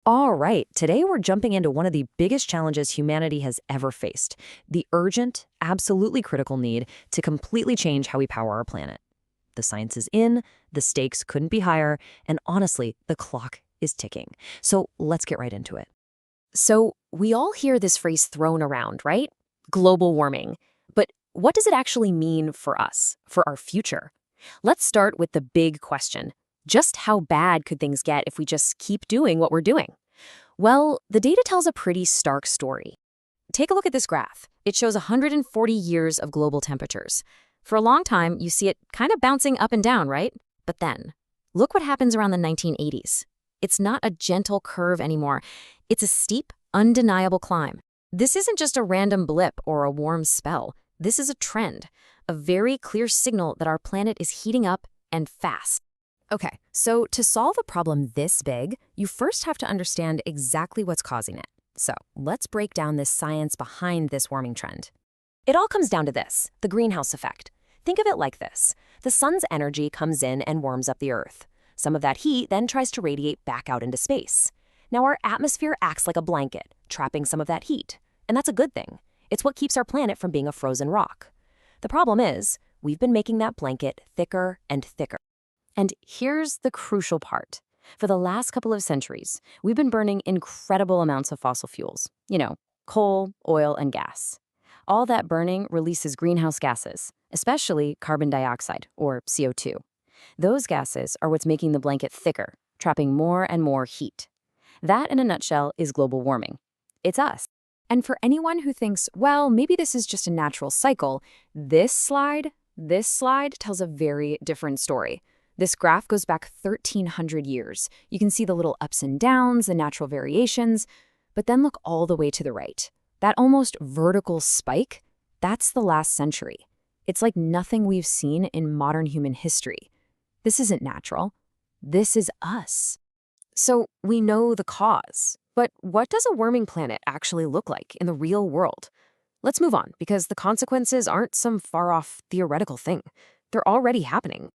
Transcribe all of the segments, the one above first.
All right, today we're jumping into one of the biggest challenges humanity has ever faced, the urgent, absolutely critical need to completely change how we power our planet. The science is in, the stakes couldn't be higher, and honestly, the clock is ticking. So let's get right into it. So, we all hear this phrase thrown around, right? Global warming. But what does it actually mean for us, for our future? Let's start with the big question. Just how bad could things get if we just keep doing what we're doing? Well, the data tells a pretty stark story. Take a look at this graph. It shows 140 years of global temperatures. For a long time, you see it kind of bouncing up and down, right? But then, look what happens around the 1980s. It's not a gentle curve anymore. It's a steep, undeniable climb. This isn't just a random blip or a warm spell. This is a trend, a very clear signal that our planet is heating up and fast. Okay, so to solve a problem this big, you first have to understand exactly what's causing it. So let's break down this science behind this warming trend. It all comes down to this, the greenhouse effect. Think of it like this. The sun's energy comes in and warms up the Earth. Some of that heat then tries to radiate back out into space. Now our atmosphere acts like a blanket, trapping some of that heat. And that's a good thing. It's what keeps our planet from being a frozen rock. The problem is, we've been making that blanket thicker and thicker. And here's the crucial part. For the last couple of centuries, we've been burning incredible amounts of fossil fuels. Coal, oil, and gas. All that burning releases greenhouse gases, especially carbon dioxide, or CO2. Those gases are what's making the blanket thicker, trapping more and more heat. That, in a nutshell, is global warming. It's us. And for anyone who thinks, well, maybe this is just a natural cycle, this slide tells a very different story. This graph goes back 1,300 years. You can see the little ups and downs, the natural variations, but then look all the way to the right. That almost vertical spike, that's the last century. It's like nothing we've seen in modern human history. This isn't natural. This is us. So we know the cause, but what does a warming planet actually look like in the real world? Let's move on, because the consequences aren't some far-off theoretical thing. They're already happening.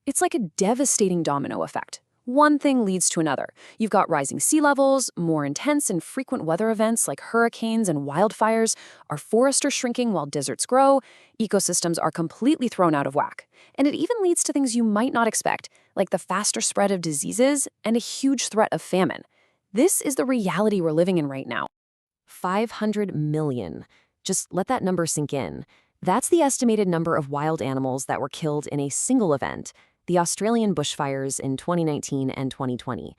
It's like a devastating domino effect. One thing leads to another. You've got rising sea levels, more intense and frequent weather events like hurricanes and wildfires. Our forests are shrinking while deserts grow. Ecosystems are completely thrown out of whack. And it even leads to things you might not expect, like the faster spread of diseases and a huge threat of famine. This is the reality we're living in right now. 500 million. Just let that number sink in. That's the estimated number of wild animals that were killed in a single event, the Australian bushfires in 2019 and 2020.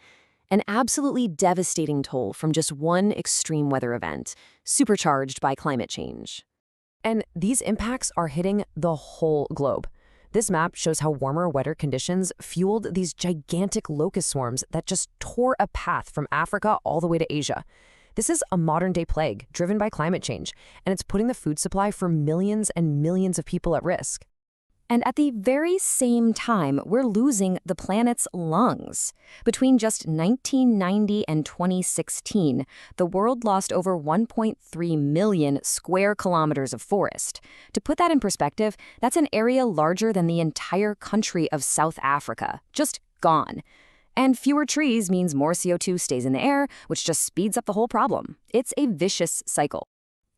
An absolutely devastating toll from just one extreme weather event, supercharged by climate change. And these impacts are hitting the whole globe. This map shows how warmer, wetter conditions fueled these gigantic locust swarms that just tore a path from Africa all the way to Asia. This is a modern-day plague driven by climate change, and it's putting the food supply for millions and millions of people at risk. And at the very same time, we're losing the planet's lungs. Between just 1990 and 2016, the world lost over 1.3 million square kilometers of forest. To put that in perspective, that's an area larger than the entire country of South Africa, just gone. And fewer trees means more CO2 stays in the air, which just speeds up the whole problem. It's a vicious cycle.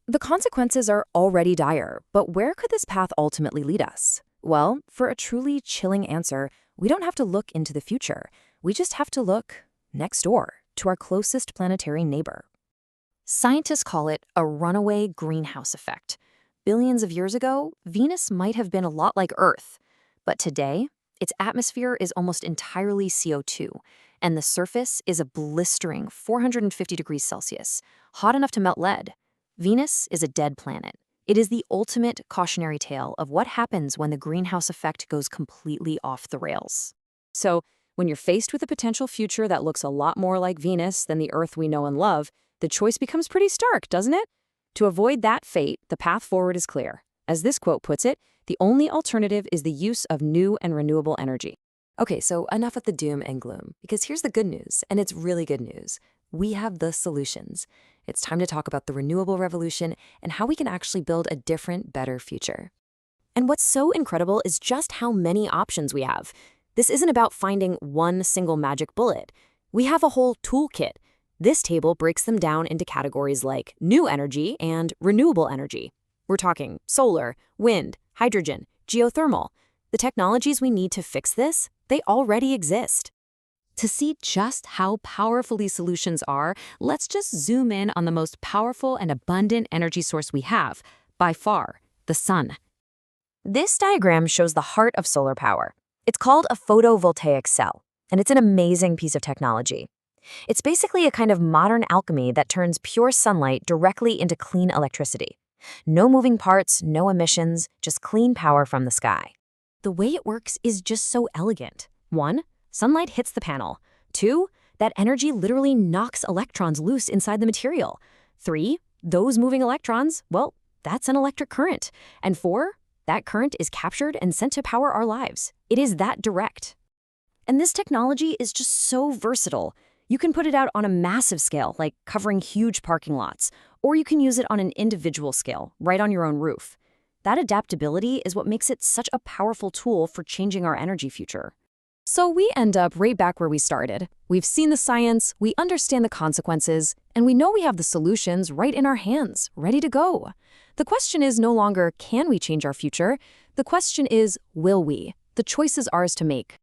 The consequences are already dire, but where could this path ultimately lead us? Well, for a truly chilling answer, we don't have to look into the future. We just have to look next door to our closest planetary neighbor. Scientists call it a runaway greenhouse effect. Billions of years ago, Venus might have been a lot like Earth. But today, its atmosphere is almost entirely CO2, and the surface is a blistering 450 degrees Celsius, hot enough to melt lead. Venus is a dead planet. It is the ultimate cautionary tale of what happens when the greenhouse effect goes completely off the rails. So, when you're faced with a potential future that looks a lot more like Venus than the Earth we know and love, the choice becomes pretty stark, doesn't it? To avoid that fate, the path forward is clear. As this quote puts it, the only alternative is the use of new and renewable energy. Okay, so enough of the doom and gloom, because here's the good news, and it's really good news. We have the solutions. It's time to talk about the renewable revolution and how we can actually build a different, better future. And what's so incredible is just how many options we have. This isn't about finding one single magic bullet. We have a whole toolkit. This table breaks them down into categories like new energy and renewable energy. We're talking solar, wind, hydrogen, geothermal. The technologies we need to fix this, they already exist. To see just how powerful these solutions are, let's just zoom in on the most powerful and abundant energy source we have, by far, the sun. This diagram shows the heart of solar power. It's called a photovoltaic cell, and it's an amazing piece of technology. It's basically a kind of modern alchemy that turns pure sunlight directly into clean electricity. No moving parts, no emissions, just clean power from the sky. The way it works is just so elegant. 1, sunlight hits the panel. 2, that energy literally knocks electrons loose inside the material. 3, those moving electrons, well, that's an electric current. And 4, that current is captured and sent to power our lives. It is that direct. And this technology is just so versatile. You can put it out on a massive scale, like covering huge parking lots, or you can use it on an individual scale, right on your own roof. That adaptability is what makes it such a powerful tool for changing our energy future. So we end up right back where we started. We've seen the science, we understand the consequences, and we know we have the solutions right in our hands, ready to go. The question is no longer, can we change our future? The question is, will we? The choice is ours to make.